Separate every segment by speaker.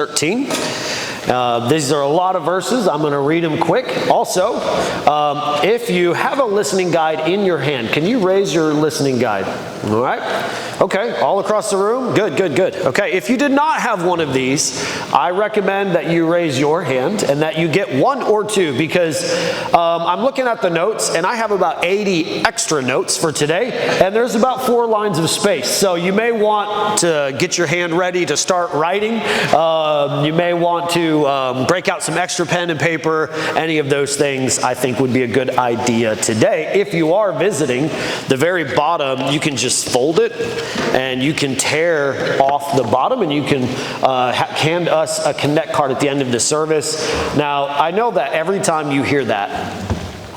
Speaker 1: 13. These are a lot of verses. I'm going to read them quick. Also, if you have a listening guide in your hand, can you raise your listening guide? All right. Okay, all across the room? Good, good, good. Okay, if you did not have one of these, I recommend that you raise your hand and that you get one or two, because I'm looking at the notes and I have about 80 extra notes for today, and there's about 4 lines of space. So you may want to get your hand ready to start writing. You may want to break out some extra pen and paper. Any of those things I think would be a good idea today. If you are visiting, the very bottom, you can just fold it and you can tear off the bottom, and you can hand us a Connect card at the end of the service. Now, I know that every time you hear that,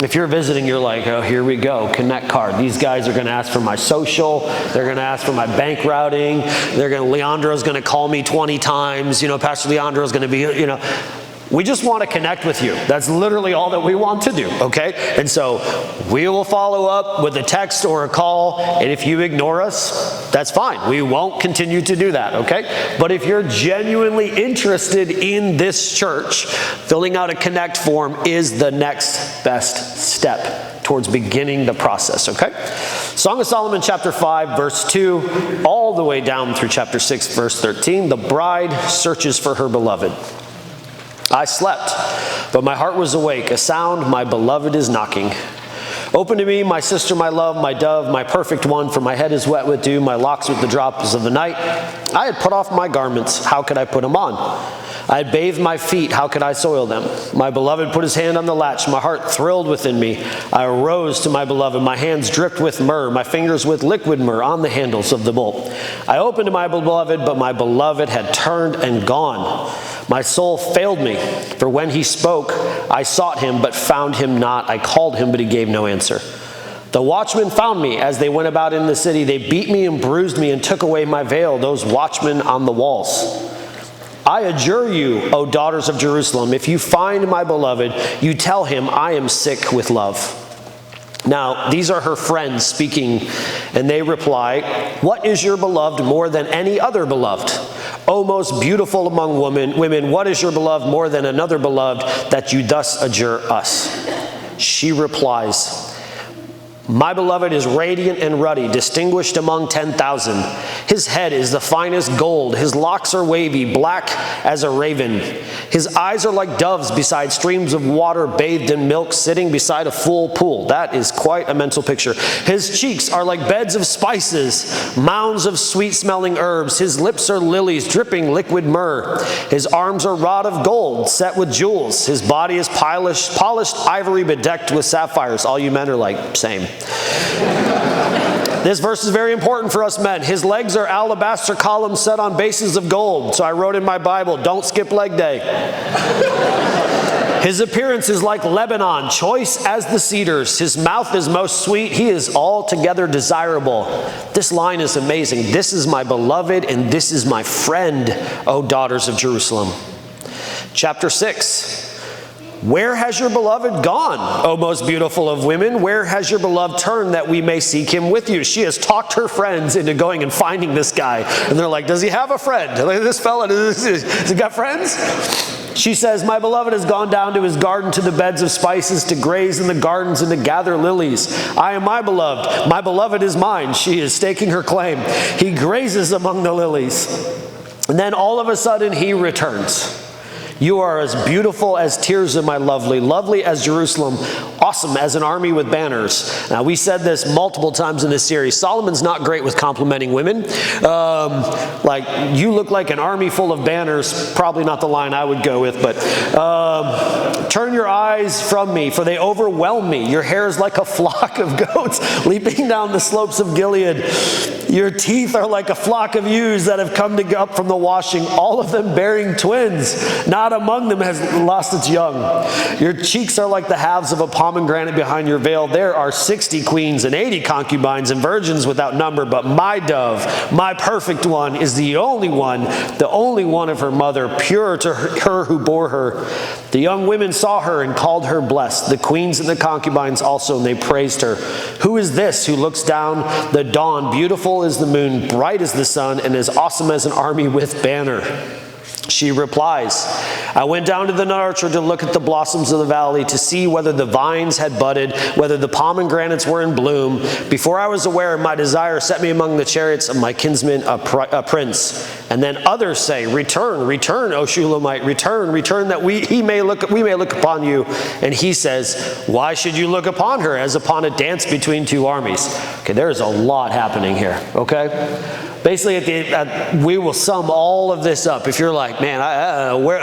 Speaker 1: if you're visiting, you're like, oh, here we go, Connect card. These guys are going to ask for my social. They're going to ask for my bank routing. Leandro's going to call me 20 times. Pastor Leandro's going to be, We just want to connect with you. That's literally all that we want to do, okay? And so we will follow up with a text or a call, and if you ignore us, that's fine. We won't continue to do that, okay? But if you're genuinely interested in this church, filling out a Connect form is the next best step towards beginning the process, okay? Song of Solomon chapter 5, verse 2, all the way down through chapter 6, verse 13. The bride searches for her beloved. I slept, but my heart was awake. A sound, my beloved is knocking. Open to me, my sister, my love, my dove, my perfect one, for my head is wet with dew, my locks with the drops of the night. I had put off my garments, how could I put them on? I had bathed my feet, how could I soil them? My beloved put his hand on the latch, my heart thrilled within me. I arose to my beloved, my hands dripped with myrrh, my fingers with liquid myrrh on the handles of the bolt. I opened to my beloved, but my beloved had turned and gone. My soul failed me, for when he spoke, I sought him, but found him not. I called him, but he gave no answer. The watchmen found me as they went about in the city. They beat me and bruised me and took away my veil, those watchmen on the walls. I adjure you, O daughters of Jerusalem, if you find my beloved, you tell him, I am sick with love. Now, these are her friends speaking, and they reply, what is your beloved more than any other beloved? O most beautiful among women, what is your beloved more than another beloved, that you thus adjure us? She replies, my beloved is radiant and ruddy, distinguished among 10,000. His head is the finest gold. His locks are wavy, black as a raven. His eyes are like doves beside streams of water, bathed in milk, sitting beside a full pool. That is quite a mental picture. His cheeks are like beds of spices, mounds of sweet-smelling herbs. His lips are lilies, dripping liquid myrrh. His arms are wrought of gold, set with jewels. His body is polished ivory bedecked with sapphires. All you men are like, same. This verse is very important for us men. His legs are alabaster columns set on bases of gold. So I wrote in my Bible, don't skip leg day. His appearance is like Lebanon, choice as the cedars. His mouth is most sweet. He is altogether desirable. This line is amazing. This is my beloved and this is my friend, O daughters of Jerusalem. Chapter 6. Where has your beloved gone, O most beautiful of women? Where has your beloved turned that we may seek him with you? She has talked her friends into going and finding this guy. And they're like, does he have a friend? This fella, has he got friends? She says, my beloved has gone down to his garden, to the beds of spices, to graze in the gardens and to gather lilies. I am my beloved. My beloved is mine. She is staking her claim. He grazes among the lilies. And then all of a sudden he returns. You are as beautiful as Tirzah, my lovely, lovely as Jerusalem, awesome as an army with banners. Now, we said this multiple times in this series. Solomon's not great with complimenting women. Like, you look like an army full of banners, probably not the line I would go with, but turn your eyes from me, for they overwhelm me. Your hair is like a flock of goats leaping down the slopes of Gilead. Your teeth are like a flock of ewes that have come up from the washing, all of them bearing twins. Not among them has lost its young. Your cheeks are like the halves of a pomegranate behind your veil. There are 60 queens and 80 concubines and virgins without number, but my dove, my perfect one, is the only one of her mother, pure to her who bore her. The young women saw her and called her blessed, the queens and the concubines also, and they praised her. Who is this who looks down the dawn, beautiful as the moon, bright as the sun, and as awesome as an army with banner? She replies, I went down to the nut orchard to look at the blossoms of the valley, to see whether the vines had budded, whether the pomegranates were in bloom. Before I was aware, my desire set me among the chariots of my kinsman, a prince. And then others say, return, return, O Shulamite, return, return, that we may look upon you. And he says, why should you look upon her as upon a dance between two armies? Okay, there is a lot happening here, okay? Basically, we will sum all of this up. If you're like, man,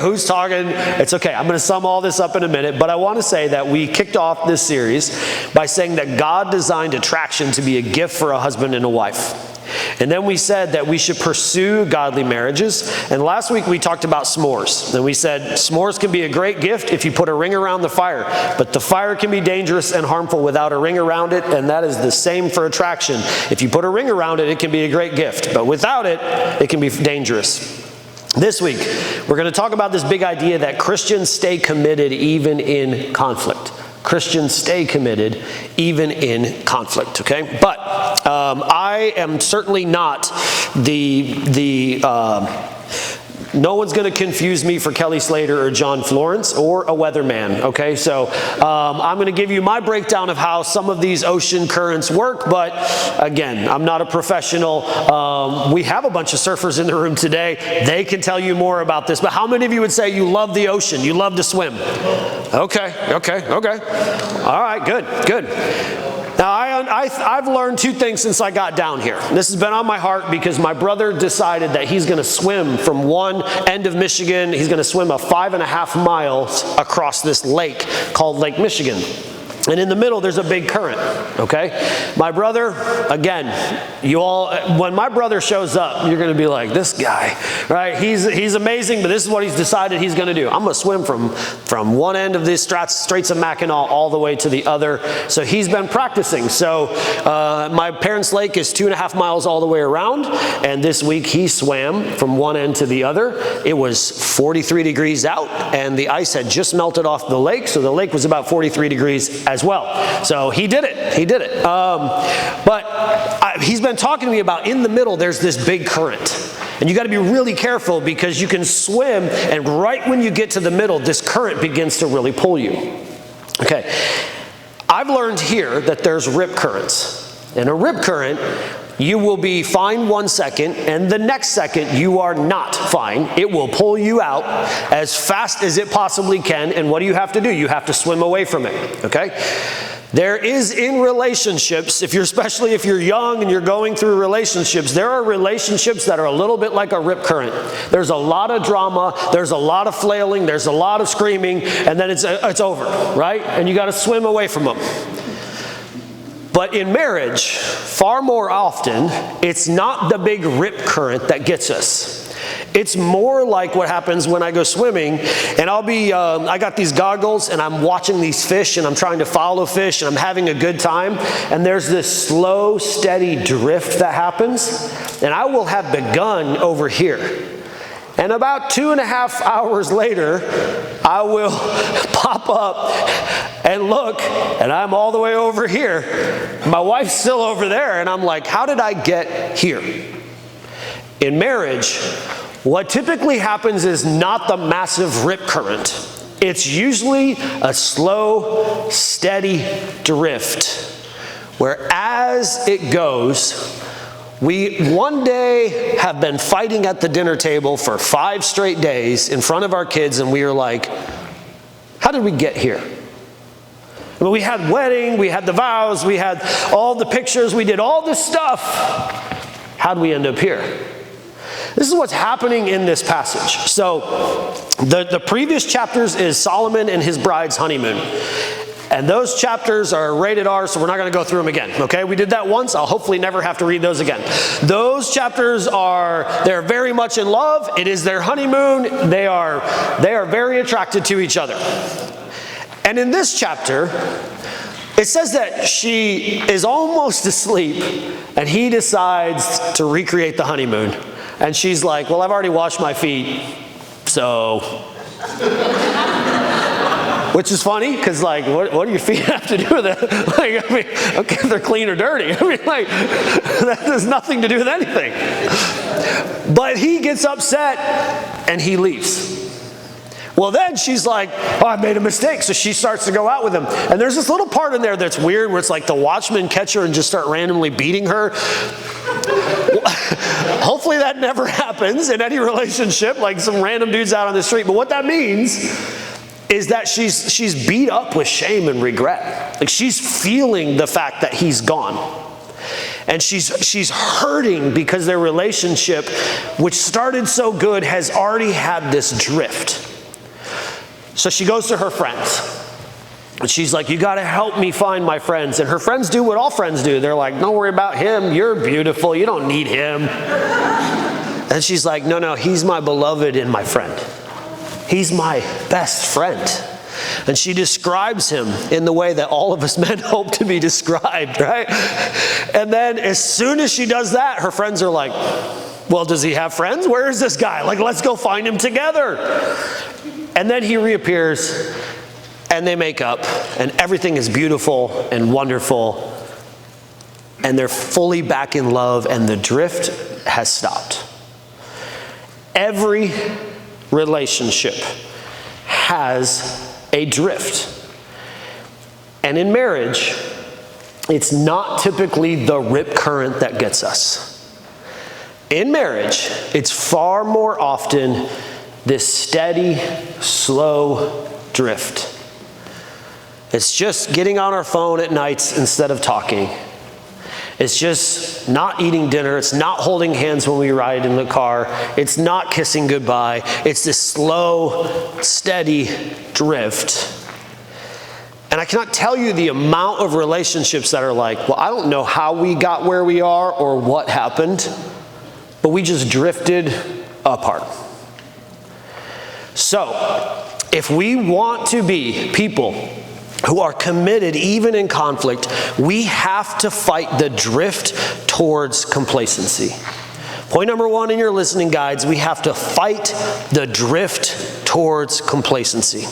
Speaker 1: who's talking? It's okay. I'm going to sum all this up in a minute. But I want to say that we kicked off this series by saying that God designed attraction to be a gift for a husband and a wife. And then we said that we should pursue godly marriages. And last week we talked about s'mores. And we said s'mores can be a great gift if you put a ring around the fire. But the fire can be dangerous and harmful without a ring around it. And that is the same for attraction. If you put a ring around it, it can be a great gift. But without it, it can be dangerous. This week, we're going to talk about this big idea that Christians stay committed even in conflict. Christians stay committed even in conflict, okay? But I am certainly not no one's going to confuse me for Kelly Slater or John Florence or a weatherman, okay? So I'm going to give you my breakdown of how some of these ocean currents work, but again, I'm not a professional. We have a bunch of surfers in the room today. They can tell you more about this, but how many of you would say you love the ocean? You love to swim? Okay. All right, good. Now, I've learned two things since I got down here. This has been on my heart because my brother decided that he's going to swim from one end of Michigan. He's going to swim 5.5 miles across this lake called Lake Michigan. And in the middle, there's a big current, okay? My brother, again, when my brother shows up, you're going to be like, this guy, right? He's amazing, but this is what he's decided he's going to do. I'm going to swim from one end of the Straits of Mackinac all the way to the other. So he's been practicing. So my parents' lake is 2.5 miles all the way around, and this week he swam from one end to the other. It was 43 degrees out, and the ice had just melted off the lake, so the lake was about 43 degrees as well. So he did it. But he's been talking to me about in the middle, there's this big current. And you got to be really careful because you can swim, and right when you get to the middle, this current begins to really pull you. Okay. I've learned here that there's rip currents. In a rip current, you will be fine 1 second, and the next second you are not fine. It will pull you out as fast as it possibly can, and what do you have to do? You have to swim away from it, okay? There is in relationships, especially if you're young and you're going through relationships, there are relationships that are a little bit like a rip current. There's a lot of drama, there's a lot of flailing, there's a lot of screaming, and then it's over, right? And you got to swim away from them. But in marriage, far more often, it's not the big rip current that gets us. It's more like what happens when I go swimming, and I got these goggles, and I'm watching these fish, and I'm trying to follow fish, and I'm having a good time, and there's this slow, steady drift that happens, and I will have begun over here. And about 2.5 hours later, I will pop up and look, and I'm all the way over here. My wife's still over there, and I'm like, how did I get here? In marriage, what typically happens is not the massive rip current. It's usually a slow, steady drift, where as it goes, we one day have been fighting at the dinner table for 5 straight days in front of our kids, and we are like, how did we get here? I mean, we had wedding, we had the vows, we had all the pictures, we did all this stuff. How did we end up here? This is what's happening in this passage. So the previous chapters is Solomon and his bride's honeymoon. And those chapters are rated R, so we're not going to go through them again, okay? We did that once. I'll hopefully never have to read those again. Those chapters they're very much in love. It is their honeymoon. They are very attracted to each other. And in this chapter, it says that she is almost asleep, and he decides to recreate the honeymoon. And she's like, well, I've already washed my feet, so... Which is funny, because, like, what do your feet have to do with it? Like, I mean, okay, if they're clean or dirty. I mean, like, that has nothing to do with anything. But he gets upset and he leaves. Well, then she's like, oh, I made a mistake. So she starts to go out with him. And there's this little part in there that's weird where it's like the watchmen catch her and just start randomly beating her. Hopefully that never happens in any relationship, like some random dudes out on the street. But what that means is that she's beat up with shame and regret. Like she's feeling the fact that he's gone. And she's hurting because their relationship, which started so good, has already had this drift. So she goes to her friends. And she's like, you got to help me find my friends. And her friends do what all friends do. They're like, don't worry about him. You're beautiful. You don't need him. And she's like, no, he's my beloved and my friend. He's my best friend. And she describes him in the way that all of us men hope to be described, right? And then as soon as she does that, her friends are like, well, does he have friends? Where is this guy? Like, let's go find him together. And then he reappears, and they make up, and everything is beautiful and wonderful, and they're fully back in love, and the drift has stopped. Every relationship has a drift. And in marriage, it's not typically the rip current that gets us. In marriage, it's far more often this steady, slow drift. It's just getting on our phone at nights instead of talking. It's just not eating dinner. It's not holding hands when we ride in the car. It's not kissing goodbye. It's this slow, steady drift. And I cannot tell you the amount of relationships that are like, well, I don't know how we got where we are or what happened, but we just drifted apart. So, if we want to be people who are committed even in conflict, we have to fight the drift towards complacency. Point number one in your listening guides, we have to fight the drift towards complacency.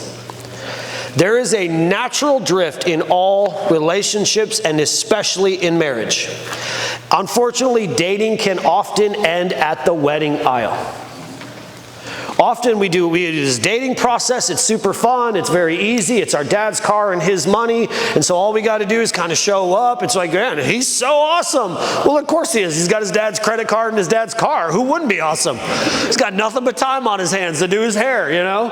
Speaker 1: There is a natural drift in all relationships and especially in marriage. Unfortunately, dating can often end at the wedding aisle. Often we do this dating process. It's super fun. It's very easy. It's our dad's car and his money. And so all we got to do is kind of show up. It's like, man, he's so awesome. Well, of course he is. He's got his dad's credit card and his dad's car. Who wouldn't be awesome? He's got nothing but time on his hands to do his hair, you know?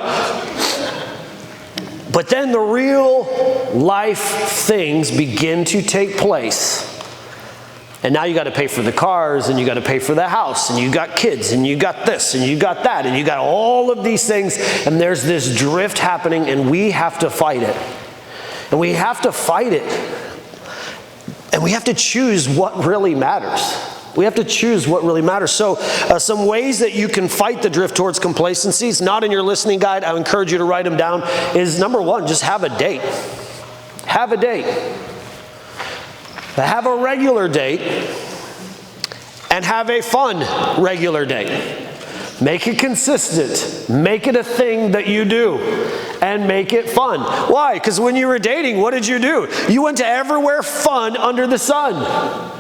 Speaker 1: But then the real life things begin to take place. And now you got to pay for the cars, and you got to pay for the house, and you got kids, and you got this, and you got that, and you got all of these things, and there's this drift happening, and we have to fight it. And we have to fight it. And we have to choose what really matters. We have to choose what really matters. So some ways that you can fight the drift towards complacency, it's not in your listening guide, I encourage you to write them down, is number one, just have a date. Have a date. Have a regular date and have a fun regular date. Make it consistent. Make it a thing that you do and make it fun. Why? Because when you were dating, what did you do? You went to everywhere fun under the sun.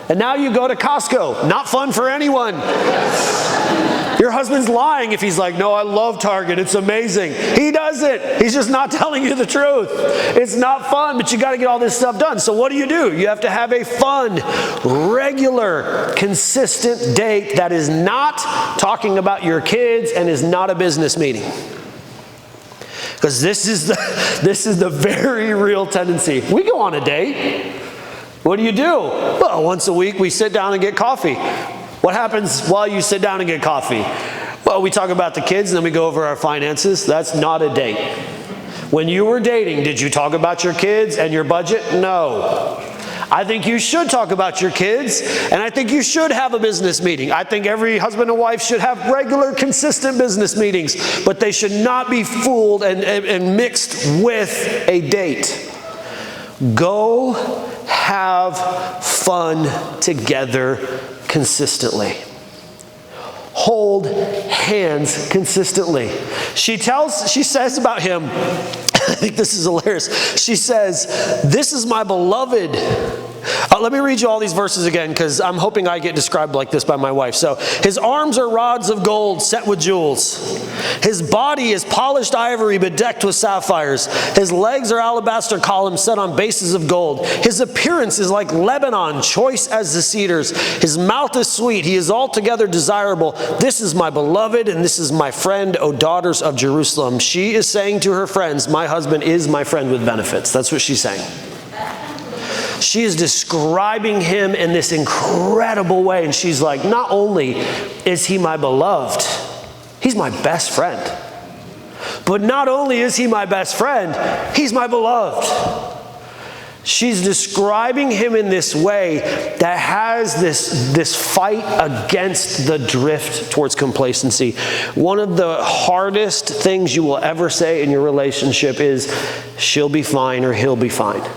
Speaker 1: And now you go to Costco. Not fun for anyone. Your husband's lying if he's like, no, I love Target. It's amazing. He doesn't. He's just not telling you the truth. It's not fun, but you got to get all this stuff done. So what do? You have to have a fun, regular, consistent date that is not talking about your kids and is not a business meeting. Because this is the very real tendency. We go on a date. What do? Well, once a week we sit down and get coffee. What happens while you sit down and get coffee? Well, we talk about the kids and then we go over our finances. That's not a date. When you were dating, did you talk about your kids and your budget? No. I think you should talk about your kids, and I think you should have a business meeting. I think every husband and wife should have regular, consistent business meetings, but they should not be fooled and mixed with a date. Go have fun together consistently. Hold hands consistently. She says about him, I think this is hilarious. She says, this is my beloved Let me read you all these verses again, because I'm hoping I get described like this by my wife. So, his arms are rods of gold set with jewels. His body is polished ivory bedecked with sapphires. His legs are alabaster columns set on bases of gold. His appearance is like Lebanon, choice as the cedars. His mouth is sweet. He is altogether desirable. This is my beloved, and this is my friend, O daughters of Jerusalem. She is saying to her friends, my husband is my friend with benefits. That's what she's saying. She is describing him in this incredible way. And she's like, not only is he my beloved, he's my best friend. But not only is he my best friend, he's my beloved. She's describing him in this way that has this fight against the drift towards complacency. One of the hardest things you will ever say in your relationship is, she'll be fine or he'll be fine.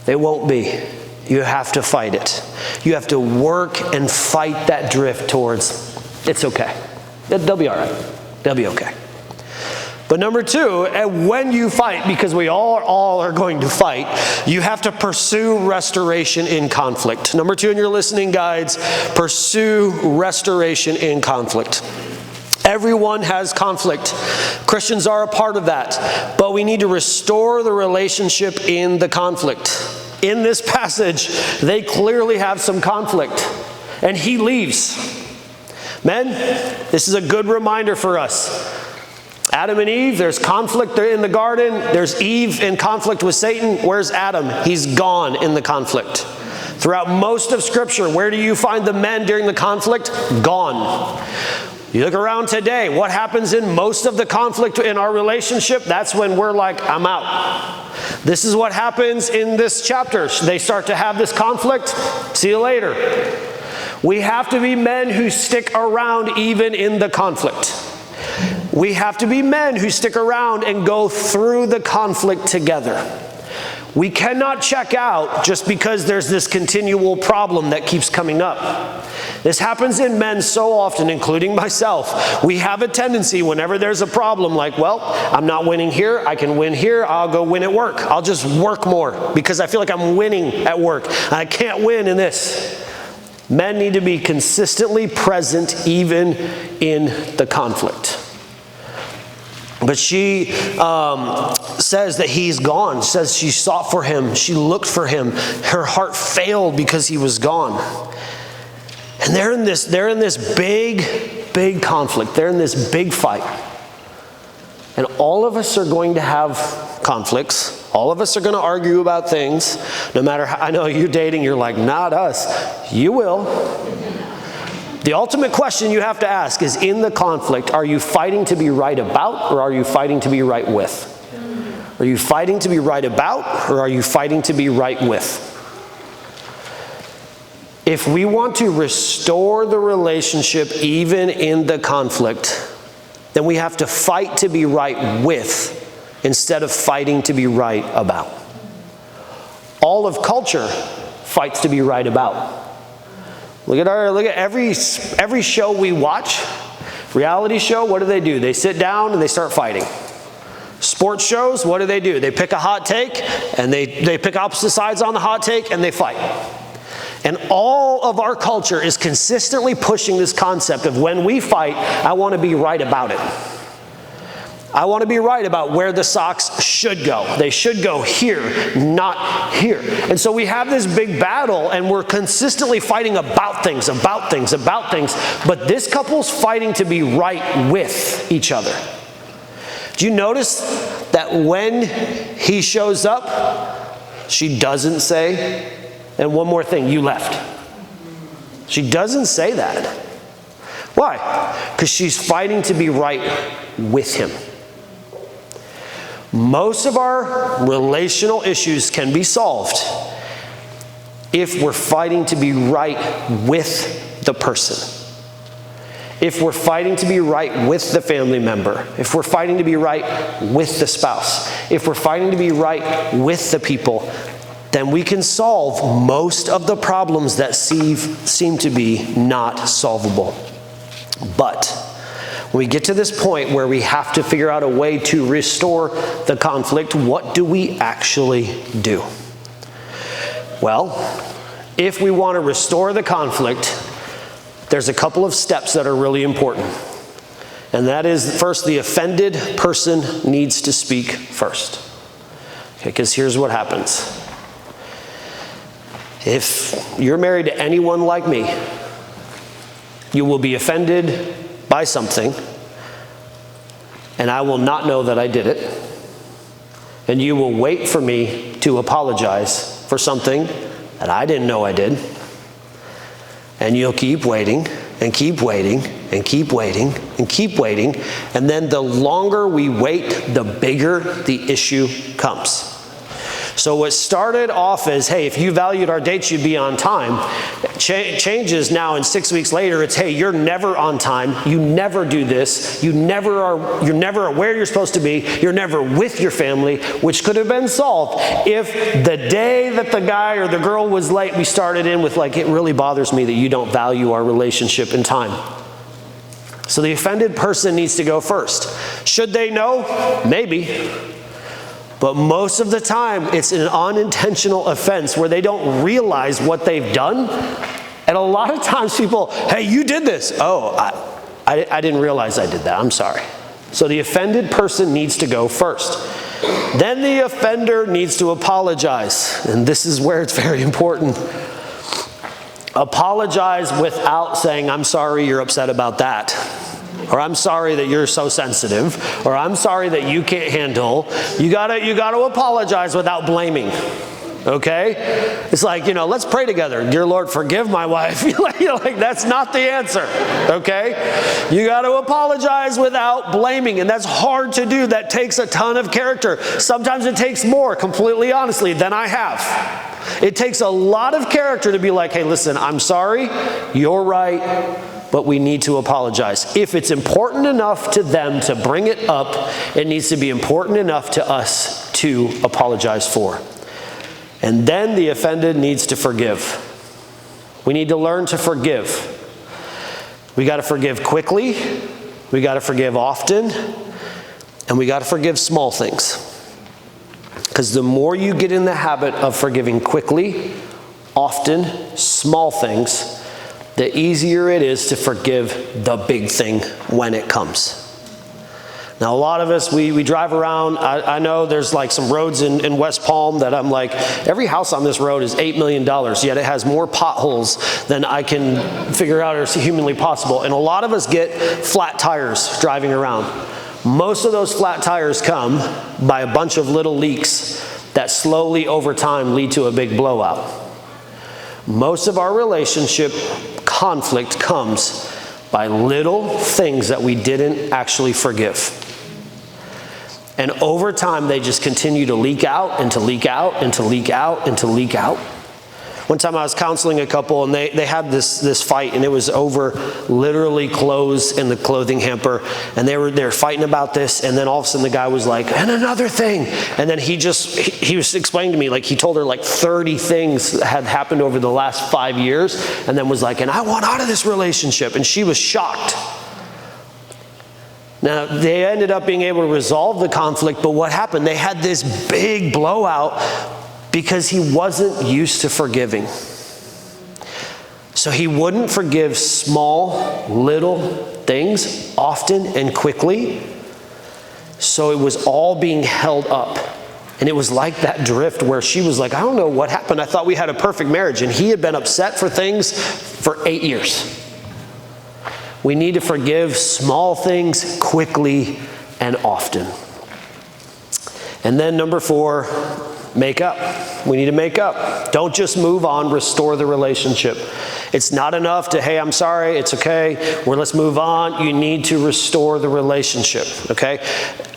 Speaker 1: They won't be. You have to fight it. You have to work and fight that drift towards, it's okay. They'll be all right. They'll be okay. But number two, and when you fight, because we all are going to fight, you have to pursue restoration in conflict. Number two in your listening guides, pursue restoration in conflict. Everyone has conflict. Christians are a part of that. But we need to restore the relationship in the conflict. In this passage, they clearly have some conflict. And he leaves. Men, this is a good reminder for us. Adam and Eve, there's conflict in the garden. There's Eve in conflict with Satan. Where's Adam? He's gone in the conflict. Throughout most of Scripture, where do you find the men during the conflict? Gone. You look around today, what happens in most of the conflict in our relationship? That's when we're like, I'm out. This is what happens in this chapter. They start to have this conflict. See you later. We have to be men who stick around even in the conflict. We have to be men who stick around and go through the conflict together. We cannot check out just because there's this continual problem that keeps coming up. This happens in men so often, including myself. We have a tendency whenever there's a problem like, well, I'm not winning here, I can win here, I'll go win at work. I'll just work more because I feel like I'm winning at work. I can't win in this. Men need to be consistently present even in the conflict. But she says that he's gone. Says she sought for him. She looked for him. Her heart failed because he was gone. And they're in this big conflict. They're in this big fight. And all of us are going to have conflicts. All of us are going to argue about things. No matter how, I know you're dating, you're like, not us. You will. The ultimate question you have to ask is, in the conflict, are you fighting to be right about, or are you fighting to be right with? Are you fighting to be right about, or are you fighting to be right with? If we want to restore the relationship even in the conflict, then we have to fight to be right with instead of fighting to be right about. All of culture fights to be right about. Look at every show we watch, reality show, what do? They sit down and they start fighting. Sports shows, what do? They pick a hot take and they pick opposite sides on the hot take and they fight. And all of our culture is consistently pushing this concept of, when we fight, I want to be right about it. I want to be right about where the socks should go. They should go here, not here. And so we have this big battle, and we're consistently fighting about things. But this couple's fighting to be right with each other. Do you notice that when he shows up, she doesn't say, and one more thing, you left. She doesn't say that. Why? Because she's fighting to be right with him. Most of our relational issues can be solved if we're fighting to be right with the person. If we're fighting to be right with the family member. If we're fighting to be right with the spouse. If we're fighting to be right with the people, then we can solve most of the problems that seem to be not solvable. But when we get to this point where we have to figure out a way to restore the conflict, what do we actually do? Well, if we want to restore the conflict, there's a couple of steps that are really important. And that is, first, the offended person needs to speak first. Okay, because here's what happens. If you're married to anyone like me, you will be offended by something, and I will not know that I did it. And you will wait for me to apologize for something that I didn't know I did. And you'll keep waiting and keep waiting and keep waiting and keep waiting. And then the longer we wait, the bigger the issue comes. So what started off as, hey, if you valued our dates, you'd be on time, changes now, and 6 weeks later, it's, hey, you're never on time. You never do this. You're never where you're supposed to be. You're never with your family, which could have been solved if the day that the guy or the girl was late, we started in with like, it really bothers me that you don't value our relationship and time. So the offended person needs to go first. Should they know? Maybe. But most of the time, it's an unintentional offense where they don't realize what they've done. And a lot of times people, hey, you did this. Oh, I didn't realize I did that. I'm sorry. So the offended person needs to go first. Then the offender needs to apologize. And this is where it's very important. Apologize without saying, I'm sorry you're upset about that. Or I'm sorry that you're so sensitive, or I'm sorry that you can't handle. You gotta apologize without blaming. Okay? It's like, let's pray together. Dear Lord, forgive my wife. Like, that's not the answer. Okay? You got to apologize without blaming, and that's hard to do. That takes a ton of character. Sometimes it takes more, completely honestly, than I have. It takes a lot of character to be like, hey, listen, I'm sorry, you're right, but we need to apologize. If it's important enough to them to bring it up, it needs to be important enough to us to apologize for. And then the offended needs to forgive. We need to learn to forgive. We got to forgive quickly, we got to forgive often, and we got to forgive small things. Because the more you get in the habit of forgiving quickly, often, small things, the easier it is to forgive the big thing when it comes. Now, a lot of us, we drive around. I know there's like some roads in West Palm that I'm like, every house on this road is $8 million, yet it has more potholes than I can figure out or see humanly possible. And a lot of us get flat tires driving around. Most of those flat tires come by a bunch of little leaks that slowly over time lead to a big blowout. Most of our relationship conflict comes by little things that we didn't actually forgive. And over time, they just continue to leak out and to leak out and to leak out and to leak out. One time I was counseling a couple, and they had this fight, and it was over literally clothes in the clothing hamper. And they were fighting about this, and then all of a sudden the guy was like, and another thing. And then he was explaining to me, like he told her like 30 things had happened over the last 5 years, and then was like, and I want out of this relationship. And she was shocked. Now, they ended up being able to resolve the conflict, but what happened? They had this big blowout because he wasn't used to forgiving. So he wouldn't forgive small, little things often and quickly. So it was all being held up. And it was like that drift where she was like, I don't know what happened. I thought we had a perfect marriage. And he had been upset for things for 8 years. We need to forgive small things quickly and often. And then number 4, make up. We need to make up. Don't just move on, restore the relationship. It's not enough to, hey, I'm sorry, it's okay, let's move on. You need to restore the relationship, okay?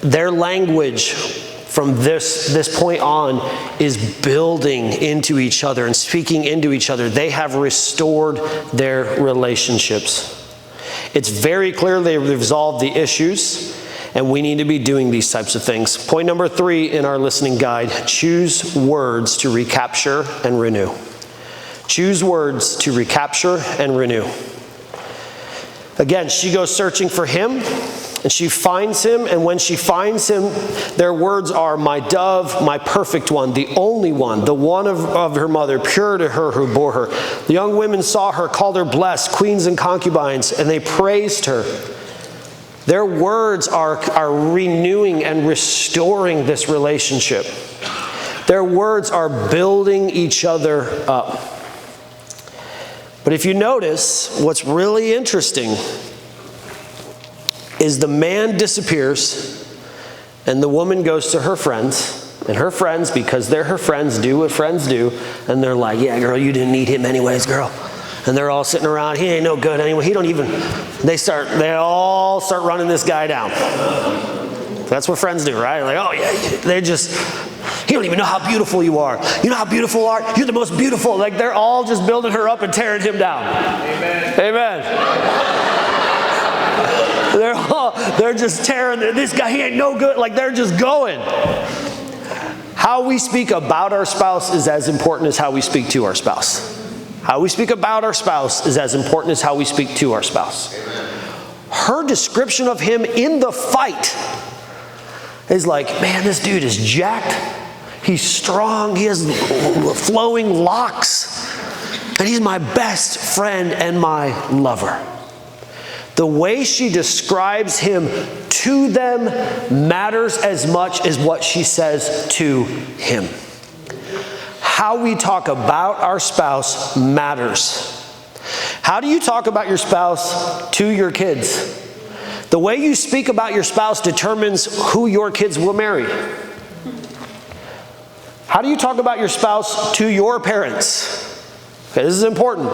Speaker 1: Their language from this point on is building into each other and speaking into each other. They have restored their relationships. It's very clear they've resolved the issues, and we need to be doing these types of things. Point number 3 in our listening guide, choose words to recapture and renew. Choose words to recapture and renew. Again, she goes searching for him, And she finds him, and when she finds him, their words are, "My dove, my perfect one, the only one, the one of her mother, pure to her who bore her." The young women saw her, called her blessed, queens and concubines, and they praised her. Their words are renewing and restoring this relationship. Their words are building each other up. But if you notice, what's really interesting is the man disappears and the woman goes to her friends. And her friends, because they're her friends, do what friends do. And they're like, "Yeah, girl, you didn't need him anyways, girl." And they're all sitting around, "He ain't no good anyway. He don't even," they all start running this guy down. That's what friends do, right? Like, "Oh yeah," "He don't even know how beautiful you are. You know how beautiful you are? You're the most beautiful." Like, they're all just building her up and tearing him down. Amen. Amen. They're just tearing this guy. "He ain't no good." Like, they're just going. How we speak about our spouse is as important as how we speak to our spouse. How we speak about our spouse is as important as how we speak to our spouse. Her description of him in the fight is like, "Man, this dude is jacked. He's strong. He has flowing locks. And he's my best friend and my lover." The way she describes him to them matters as much as what she says to him. How we talk about our spouse matters. How do you talk about your spouse to your kids? The way you speak about your spouse determines who your kids will marry. How do you talk about your spouse to your parents? Okay, this is important.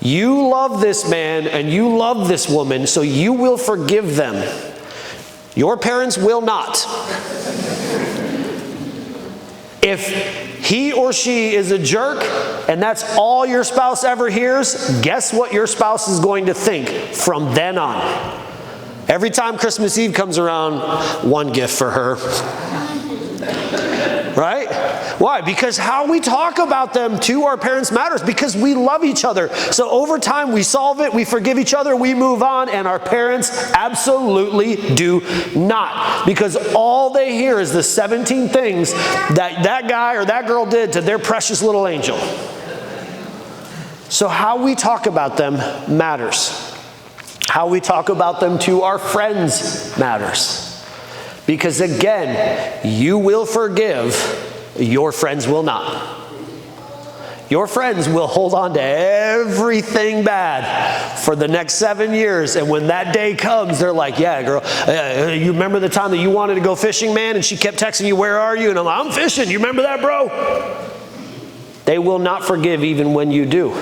Speaker 1: You love this man and you love this woman, so you will forgive them. Your parents will not. If he or she is a jerk and that's all your spouse ever hears, guess what your spouse is going to think from then on? Every time Christmas Eve comes around, one gift for her. Right? Why? Because how we talk about them to our parents matters, because we love each other. So over time we solve it, we forgive each other, we move on, and our parents absolutely do not. Because all they hear is the 17 things that guy or that girl did to their precious little angel. So how we talk about them matters. How we talk about them to our friends matters. Because again, you will forgive, your friends will not. Your friends will hold on to everything bad for the next 7 years. And when that day comes, they're like, "Yeah, girl, you remember the time that you wanted to go fishing, man? And she kept texting you, 'Where are you?' And I'm like, 'I'm fishing. You remember that, bro?'" They will not forgive even when you do.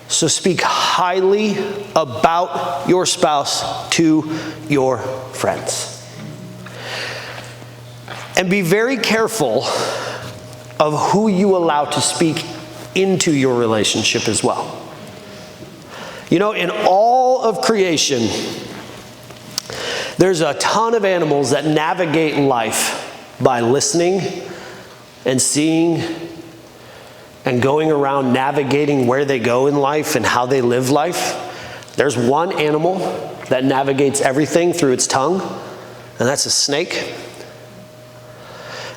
Speaker 1: So speak highly about your spouse to your friends. And be very careful of who you allow to speak into your relationship as well. You know, in all of creation, there's a ton of animals that navigate life by listening and seeing and going around navigating where they go in life and how they live life. There's one animal that navigates everything through its tongue, and that's a snake.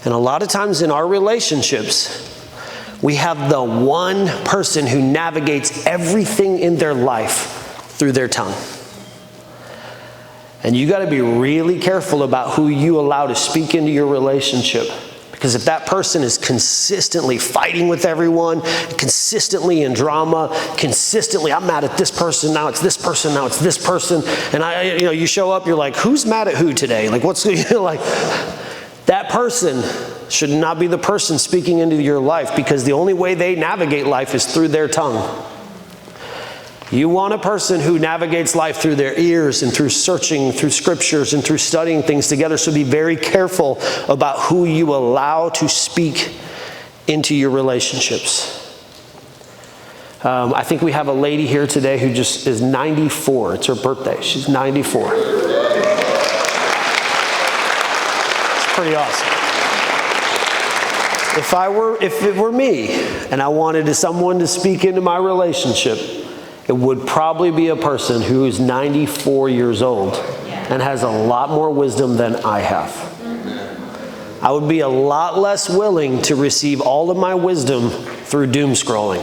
Speaker 1: And a lot of times in our relationships, we have the one person who navigates everything in their life through their tongue. And you got to be really careful about who you allow to speak into your relationship. Because if that person is consistently fighting with everyone, consistently in drama, consistently, "I'm mad at this person, now it's this person, now it's this person," and you show up, you're like, "Who's mad at who today?" Like, what's like? That person should not be the person speaking into your life, because the only way they navigate life is through their tongue. You want a person who navigates life through their ears and through searching through scriptures and through studying things together. So be very careful about who you allow to speak into your relationships. I think we have a lady here today who just is 94. It's her birthday. She's 94. Pretty awesome. If it were me and I wanted someone to speak into my relationship, it would probably be a person who is 94 years old and has a lot more wisdom than I have. I would be a lot less willing to receive all of my wisdom through doom scrolling.